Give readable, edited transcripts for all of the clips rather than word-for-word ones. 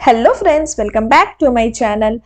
Hello friends, welcome back to my channel.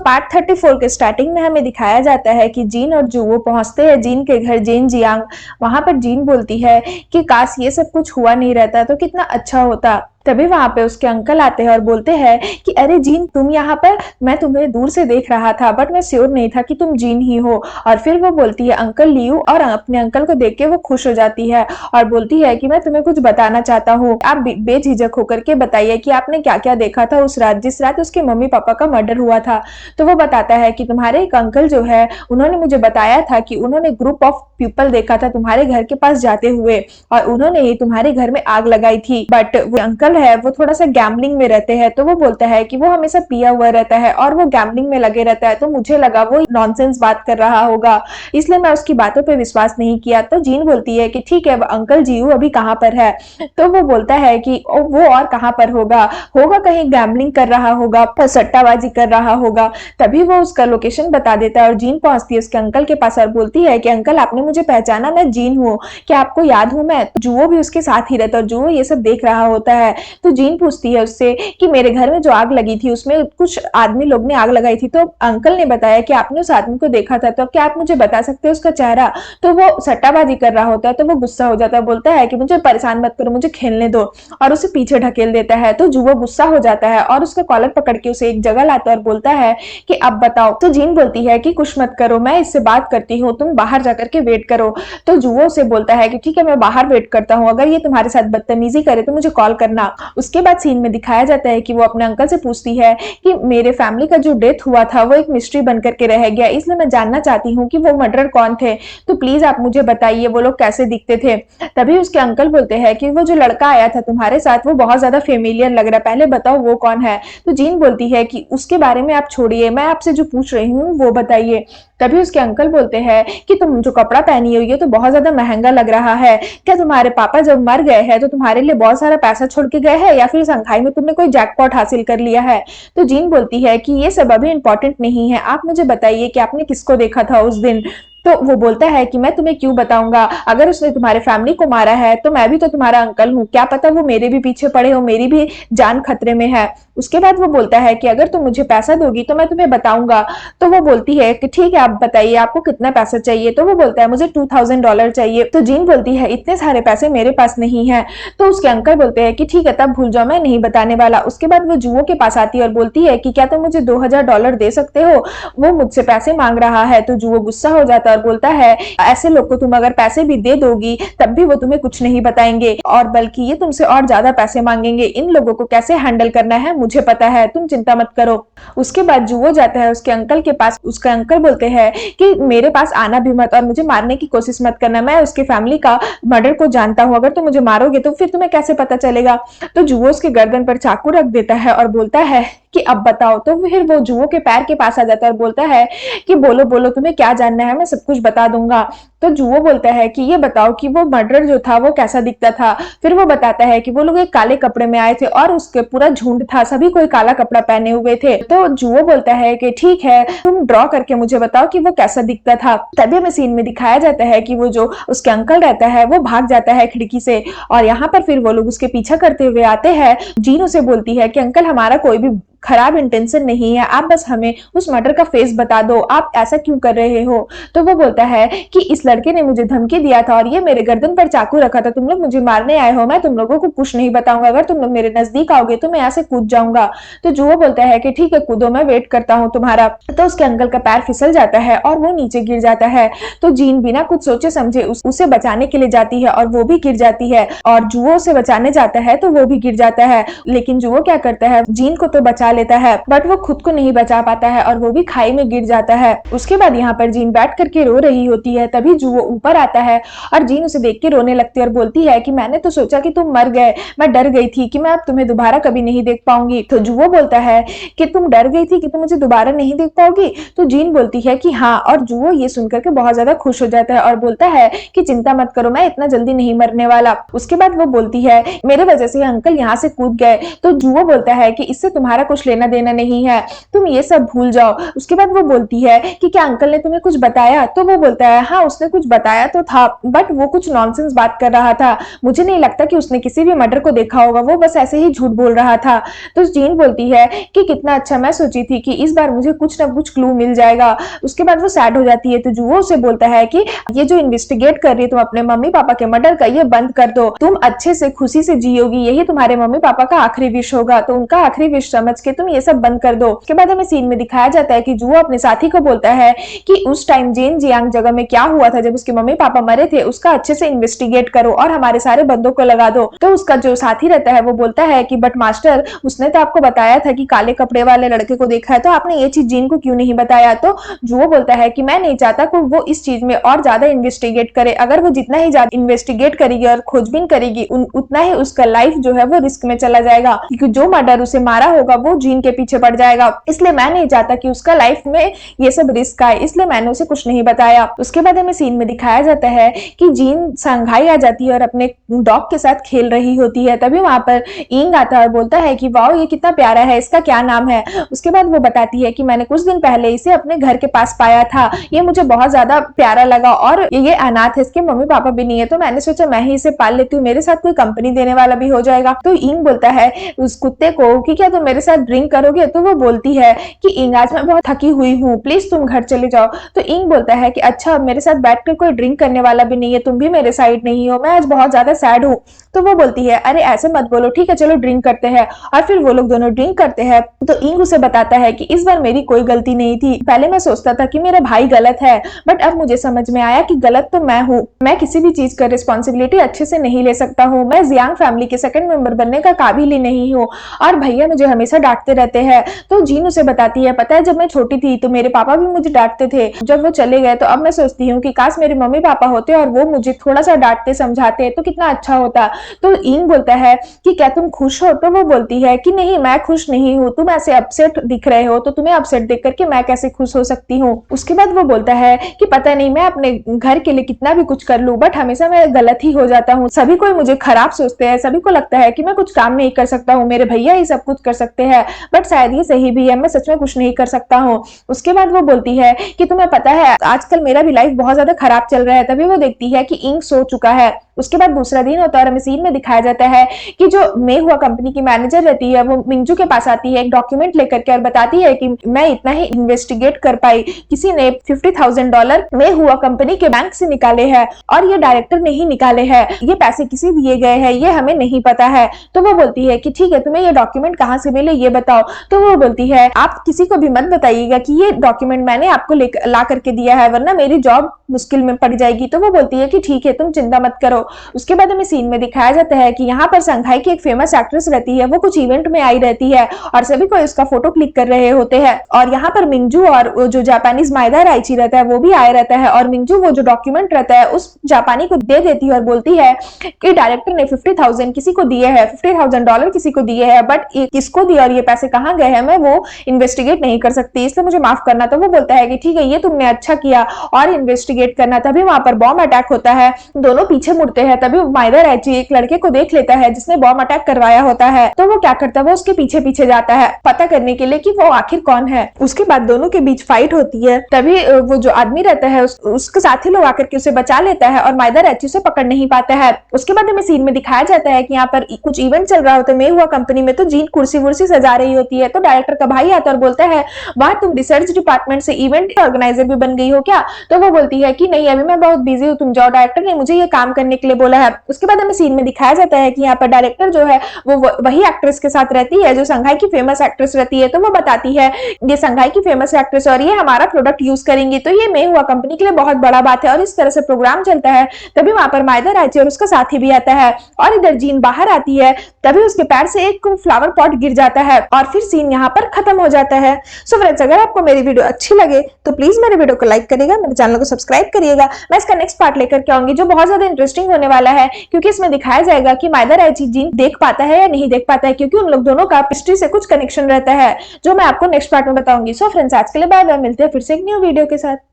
Part 34 के starting में हमें दिखाया जाता है कि जीन और जू वो पहुंचते हैं जीन के घर जेन जियांग। वहां पर जीन बोलती है कि काश ये सब कुछ हुआ नहीं रहता तो कितना अच्छा होता। तभी वहां पे उसके अंकल आते हैं और बोलते हैं कि अरे जीन तुम यहाँ पर, मैं तुम्हें दूर से देख रहा था बट मैं श्योर नहीं था कि तुम जीन ही हो। और फिर वो बोलती है अंकल लियू, और अपने अंकल को देख के वो खुश हो जाती है और बोलती है कि मैं तुम्हें कुछ बताना चाहता हूँ, आप बेझिझक होकर के बताइए कि आपने क्या क्या देखा था उस रात जिस रात उसके मम्मी पापा का मर्डर हुआ था। तो वो बताता है कि तुम्हारे एक अंकल जो है उन्होंने मुझे बताया था कि उन्होंने ग्रुप ऑफ पीपल देखा था तुम्हारे घर के पास जाते हुए और उन्होंने ही तुम्हारे घर में आग लगाई थी। बट वो अंकल है वो थोड़ा सा गैम्बलिंग में रहते हैं, तो वो बोलता है कि वो हमेशा पिया हुआ रहता है और वो गैम्बलिंग में लगे रहता है, तो मुझे लगा वो नॉनसेंस बात कर रहा होगा, इसलिए मैं उसकी बातों पे विश्वास नहीं किया। तो जीन बोलती है कि ठीक है, अंकल जीयू अभी कहाँ पर है? तो वो बोलता है कि वो और कहाँ पर होगा कहीं गैम्बलिंग कर रहा होगा, सट्टाबाजी कर रहा होगा। तभी वो उसका लोकेशन बता देता है और जीन पहुंचती है उसके अंकल के पास और बोलती है कि अंकल आपने मुझे पहचाना, मैं जीन हूँ, क्या आपको याद हूँ मैं? जुओ भी उसके साथ ही रहता है और जुओ ये सब देख रहा होता है। तो जीन पूछती है उससे कि मेरे घर में जो आग लगी थी उसमें कुछ आदमी लोग ने आग लगाई थी, तो अंकल ने बताया कि आपने उस आदमी को देखा था, तो क्या आप मुझे बता सकते हैं उसका चेहरा? तो वो सट्टाबाजी कर रहा होता है, तो वो गुस्सा हो जाता है, बोलता है कि मुझे परेशान मत करो, मुझे खेलने दो, और उसे पीछे ढकेल देता है। तो जुओ गुस्सा हो जाता है और उसका कॉलर पकड़ के उसे एक जगह लाता है और बोलता है कि अब बताओ। तो जीन बोलती है कि कुछ मत करो, मैं इससे बात करती हूँ, तुम बाहर जाकर के वेट करो। तो जुओ से बोलता है कि ठीक है मैं बाहर वेट करता हूँ, अगर ये तुम्हारे साथ बदतमीजी करे तो मुझे कॉल करना। उसके बाद सीन में दिखाया जाता है कि वो अपने अंकल से पूछती है कि मेरे फैमिली का जो डेथ हुआ था वो एक मिस्ट्री बनकर के रह गया, इसलिए मैं जानना चाहती हूँ कि वो मर्डरर कौन थे, तो प्लीज आप मुझे बताइए वो लोग कैसे दिखते थे। तभी उसके अंकल बोलते हैं कि वो जो लड़का आया था तुम्हारे साथ वो बहुत ज्यादा फेमिलियर लग रहा है, पहले बताओ वो कौन है। तो जीन बोलती है कि उसके बारे में आप छोड़िए, मैं आपसे जो पूछ रही हूँ वो बताइए। तभी उसके अंकल बोलते हैं कि तुम जो कपड़ा पहनी हुई है तो बहुत ज्यादा महंगा लग रहा है, क्या तुम्हारे पापा जब मर गए हैं तो तुम्हारे लिए बहुत सारा पैसा छोड़ के गए हैं या फिर संघाई में तुमने कोई जैकपॉट हासिल कर लिया है? तो जीन बोलती है कि ये सब अभी इंपॉर्टेंट नहीं है, आप मुझे बताइए कि आपने किसको देखा था उस दिन। तो वो बोलता है कि मैं तुम्हें क्यों बताऊंगा, अगर उसने तुम्हारे फैमिली को मारा है तो मैं भी तो तुम्हारा अंकल हूँ, क्या पता वो मेरे भी पीछे पड़े हो, मेरी भी जान खतरे में है। उसके बाद वो बोलता है कि अगर तुम मुझे पैसा दोगी तो मैं तुम्हें बताऊंगा। तो वो बोलती है कि ठीक है आप बताइए आपको कितना पैसा चाहिए। तो वो बोलता है मुझे $2000 चाहिए। तो जीन बोलती है इतने सारे पैसे मेरे पास नहीं है। तो उसके अंकल बोलते हैं कि ठीक है तब भूल जाओ, मैं नहीं बताने वाला। उसके बाद वो जुओ के पास आती है और बोलती है कि क्या तुम मुझे $2000 दे सकते हो, वो मुझसे पैसे मांग रहा है। तो जुओ गुस्सा हो जाता है और बोलता है ऐसे लोग को तुम अगर पैसे भी दे दोगी तब भी वो तुम्हें कुछ नहीं बताएंगे, और बल्कि ये तुमसे और ज्यादा पैसे मांगेंगे, इन लोगों को कैसे हैंडल करना है मुझे पता है, तुम चिंता मत करो। उसके बाद जुओ जाता है उसके अंकल के पास। उसके अंकल बोलते हैं कि मेरे पास आना भी मत और मुझे मारने की कोशिश मत करना, मैं उसके फैमिली का मर्डर को जानता हूँ, अगर तुम मुझे मारोगे तो फिर तुम्हें कैसे पता चलेगा। तो जुओ उसके गर्दन पर चाकू रख देता है और बोलता है कि अब बताओ। तो फिर वो जुओ के पैर के पास आ जाता है और बोलता है कि बोलो बोलो तुम्हें क्या जानना है, मैं सब कुछ बता दूंगा। तो जुओ बोलता है कि ये बताओ कि वो मर्डर जो था वो कैसा दिखता था। फिर वो बताता है कि वो लोग एक काले कपड़े में आए थे और उसके पूरा झुंड था, सभी कोई काला कपड़ा पहने हुए थे। तो जुओ बोलता है कि ठीक है तुम ड्रॉ करके मुझे बताओ कि वो कैसा दिखता था। तभी हमें सीन में दिखाया जाता है कि वो जो उसके अंकल रहता है वो भाग जाता है खिड़की से, और यहाँ पर फिर वो लोग उसके पीछा करते हुए आते हैं। जीन उसे बोलती है कि अंकल हमारा कोई भी खराब इंटेंशन नहीं है, आप बस हमें उस मर्डर का फेस बता दो, आप ऐसा क्यों कर रहे हो। तो वो बोलता है कि इस लड़के ने मुझे धमकी दिया था और ये मेरे गर्दन पर चाकू रखा था, तुम लोग मुझे मारने आए हो, मैं तुम लोगों को कुछ नहीं बताऊंगा, अगर तुम लोग मेरे नजदीक आओगे तो मैं यहाँ से कूद जाऊंगा। तो जुओ बोलता है कि ठीक है कूदो, मैं वेट करता हूँ तुम्हारा। तो उसके अंकल का पैर फिसल जाता है और वो नीचे गिर जाता है। तो जीन बिना कुछ सोचे समझे उसे बचाने के लिए जाती है और वो भी गिर जाती है, और जुओ उसे बचाने जाता है तो वो भी गिर जाता है। लेकिन जुओ क्या करता है, जीन को तो बचा लेता है, बट वो खुद को नहीं बचा पाता है और वो भी खाई में गिर जाता है। उसके बाद यहाँ पर जीन बैठ करके रो रही होती है, तभी जुवो ऊपर आता है और जीन उसे देख के रोने लगती है और बोलती है कि मैंने तो सोचा कि तुम मर गए, मैं डर गई थी कि मैं अब तुम्हें दोबारा कभी नहीं देख पाऊंगी। तो जुवो बोलता है कि तुम डर गई थी कि तुम मुझे दोबारा नहीं देख पाओगी? तो जीन बोलती है कि हाँ, और जुवो ये सुनकर के बहुत ज्यादा खुश हो जाता है और बोलता है कि चिंता मत करो, मैं इतना जल्दी नहीं मरने वाला। उसके बाद वो बोलती है मेरे वजह से अंकल यहाँ से कूद गए। तो जुवो बोलता है कि इससे तुम्हारा कुछ लेना देना नहीं है, तुम ये सब भूल जाओ। उसके बाद वो बोलती है कि क्या अंकल ने तुम्हें कुछ बताया? तो वो बोलता है हाँ, उसने कुछ बताया तो था, बट वो कुछ नॉनसेंस बात कर रहा था, मुझे नहीं लगता कि उसने किसी भी मर्डर को देखा होगा, वो बस ऐसे ही झूठ बोल रहा था। तो जीन बोलती है कि कितना अच्छा, मैं सोची थी कि इस बार मुझे कुछ ना कुछ क्लू मिल जाएगा। उसके बाद वो सैड हो जाती है। तो जुवो उसे बोलता है कि ये जो इन्वेस्टिगेट कर रही है तुम अपने मम्मी पापा के मर्डर का, ये बंद कर दो, तुम अच्छे से खुशी से जियोगी, यही तुम्हारे मम्मी पापा का आखिरी विश होगा, तो उनका आखिरी विश समझ के तुम ये सब बंद कर दो। उसके बाद हमें सीन में दिखाया जाता है कि जुवो अपने साथी को बोलता है कि उस टाइम जेन जियांग जगह में क्या हुआ था जब उसके मम्मी पापा मरे थे, उसका अच्छे से इन्वेस्टिगेट करो और हमारे सारे बंदों को लगा दो। तो उसका जो साथी रहता है वो बोलता है कि बट मास्टर, उसने तो आपको बताया था कि काले कपड़े वाले लड़के को देखा है, तो आपने ये चीज जीन को क्यों नहीं बताया? तो जुवो बोलता है कि मैं नहीं चाहता कि वो इस चीज में और ज्यादा इन्वेस्टिगेट करे, अगर वो जितना ही ज्यादा इन्वेस्टिगेट करेगी और खोजबीन करेगी उतना ही उसका लाइफ जो है वो रिस्क में चला जाएगा, क्योंकि जो मर्डर उसे मारा होगा वो जीन के पीछे पड़ जाएगा, इसलिए मैं नहीं चाहता कि उसका लाइफ में ये सब रिस्क आए, इसलिए मैंने उसे कुछ नहीं बताया। उसके बाद हमें सीन में दिखाया जाता है कि जीन शंघाई आ जाती है और अपने डॉग के साथ खेल रही होती है, तभी वहां पर इंग आता है और बोलता है कि वाओ, ये कितना प्यारा है, इसका क्या नाम है? उसके बाद वो बताती है कि मैंने कुछ दिन पहले इसे अपने घर के पास पाया था, ये मुझे बहुत ज्यादा प्यारा लगा और ये अनाथ है, इसके मम्मी पापा भी नहीं है, तो मैंने सोचा मैं ही इसे पाल लेती हूँ, मेरे साथ कोई कंपनी देने वाला भी हो जाएगा। तो इंग बोलता है उस कुत्ते को कि क्या तुम मेरे साथ ड्रिंक करोगे? तो वो बोलती है कि इंग, आज मैं बहुत थकी हुई हूँ, प्लीज तुम घर चले जाओ। तो इंग बोलता है कि अच्छा, मेरे साथ बैठकर कोई ड्रिंक करने वाला भी नहीं है, तुम भी मेरे साइड नहीं हो, मैं आज बहुत ज्यादा सैड हूँ। तो वो बोलती है अरे ऐसे मत बोलो, ठीक है चलो ड्रिंक करते हैं। और फिर वो लोग दोनों ड्रिंक करते हैं। तो इंग उसे बताता है कि इस बार मेरी कोई गलती नहीं थी, पहले मैं सोचता था कि मेरा भाई गलत है, बट अब मुझे समझ में आया कि गलत तो मैं हूँ, मैं किसी भी चीज का रिस्पॉन्सिबिलिटी अच्छे से नहीं ले सकता हूँ, मैं जियांग फैमिली के सेकंड मेंबर बनने का काबिल ही नहीं हूँ और भैया मुझे हमेशा डांटते रहते हैं। तो जीन उसे बताती है पता है, जब मैं छोटी थी तो मेरे पापा भी मुझे डांटते थे, जब वो चले गए तो अब मैं सोचती हूँ कि काश मेरे मम्मी पापा होते और वो मुझे थोड़ा सा डांटते समझाते तो कितना अच्छा होता। तो इंग बोलता है कि क्या तुम खुश हो? तो वो बोलती है कि नहीं, मैं खुश नहीं हूँ, तुम ऐसे अपसेट दिख रहे हो, तो तुम्हें अपसेट देख करके मैं कैसे खुश हो सकती हूँ। उसके बाद वो बोलता है कि पता नहीं मैं अपने घर के लिए कितना भी कुछ कर लूं, बट हमेशा मैं गलत ही हो जाता हूँ, सभी कोई मुझे खराब सोचते हैं, सभी को लगता है कि मैं कुछ काम नहीं कर सकता हूँ, मेरे भैया ही सब कुछ कर सकते हैं, बट शायद ये सही भी है, मैं सच में कुछ नहीं कर सकता हूँ। उसके बाद वो बोलती है कि तुम्हें पता है आजकल मेरा भी लाइफ बहुत ज्यादा खराब चल रहा है। तभी वो देखती है कि इंग सो चुका है। उसके बाद दूसरा दिन होता है और हमें सीन में दिखाया जाता है कि जो मे हुआ कंपनी की मैनेजर रहती है वो मिंजू के पास आती है एक डॉक्यूमेंट लेकर के और बताती है कि मैं इतना ही इन्वेस्टिगेट कर पाई, किसी ने $50,000 मे हुआ कंपनी के बैंक से निकाले हैं और ये डायरेक्टर ने ही निकाले हैं, ये पैसे किसे दिए गए हैं ये हमें नहीं पता है। तो वो बोलती है कि ठीक है, तुम्हें ये डॉक्यूमेंट कहाँ से मिले ये बताओ। तो वो बोलती है आप किसी को भी मत बताइएगा कि ये डॉक्यूमेंट मैंने आपको ला करके दिया है, वरना मेरी जॉब मुश्किल में पड़ जाएगी। तो वो बोलती है कि ठीक है, तुम चिंता मत करो। उसके बाद हमें सीन में दिखाया जाता है कि यहाँ पर शंघाई की एक फेमस एक्ट्रेस रहती है, वो कुछ इवेंट में आई रहती है और सभी को इसका फोटो क्लिक कर रहे होते हैं और यहाँ पर मिंजू और जो जापानीज मायदा राइची रहता है वो भी आया रहता है और मिंजू वो जो डॉक्यूमेंट रहता है उस जापानी को दे देती है और बोलती है कि डायरेक्टर ने 50,000 किसी को दिए हैं, $50,000 किसी को दिए हैं, बट किसको दिया और ये पैसे कहाँ गए हैं मैं वो इन्वेस्टिगेट नहीं कर सकती, इसलिए मुझे माफ करना। तो वो बोलता है कि ठीक है, ये तुमने अच्छा किया और इन्वेस्टिगेट करना। तभी वहां पर बॉम्ब अटैक होता है, दोनों पीछे मुड़ते हैं, तभी मायदा राइची एक लड़के को देख लेता है जिसने बॉम्ब अटैक करवाया होता है। तो वो क्या करता है, वो उसके पीछे पीछे जाता है पता करने के लिए कि वो आखिर कौन है। उसके बाद दोनों के बीच फाइट होती है, तभी वो जो आदमी रहता है उसके साथी लोग आकर के उसे बचा लेता है और मायदा राइची उसे पकड़ नहीं पाता है। उसके बाद हमें सीन में दिखाया जाता है कि यहाँ पर कुछ इवेंट चल रहा होता है मे हुआ कंपनी में, तो जीन कुर्सी वुर्सी सजा रही होती है। तो डायरेक्टर का भाई आता है और बोलता है वाह, तुम रिसर्च डिपार्टमेंट से इवेंट ऑर्गेनाइजर भी बन गई हो क्या? तो वो बोलती है कि नहीं, अभी मैं बहुत बिजी हूँ, तुम जाओ, डायरेक्टर ने मुझे ये काम करने के लिए बोला है। उसके बाद हमें सीन में दिखाया जाता है कि यहाँ पर डायरेक्टर जो है वो वही एक्ट्रेस के साथ रहती है जो शंघाई की फेमस एक्ट्रेस रहती है। तो वो बताती है ये शंघाई की फेमस एक्ट्रेस और ये हमारा प्रोडक्ट यूज करेंगी, तो ये मे हुआ कंपनी के लिए बहुत बड़ा बात है और इस तरह से प्रोग्राम चलता है। तभी वहां पर मायदा राइची और उसका साथी भी आता है और इधर जीन बाहर आती है, तभी उसके पैर से एक फ्लावर पॉट गिर जाता है पर और फिर सीन यहाँ पर खत्म हो जाता है। सो फ्रेंड्स, अगर आपको मेरी वीडियो अच्छी लगे तो प्लीज मेरे वीडियो को लाइक करिएगा, मेरे चैनल को सब्सक्राइब करिएगा। मैं इसका नेक्स्ट पार्ट लेकर के आऊंगी जो बहुत ज्यादा इंटरेस्टिंग होने वाला है, क्योंकि इसमें दिखाया जाएगा कि माइदा रायची जीन देख पाता है या नहीं देख पाता है, क्योंकि उन लोग दोनों का हिस्ट्री से कुछ कनेक्शन रहता है जो मैं आपको नेक्स्ट पार्ट में बताऊंगी। सो फ्रेंड्स, आज के लिए बाय बाय, मिलते हैं फिर से एक न्यू वीडियो के साथ।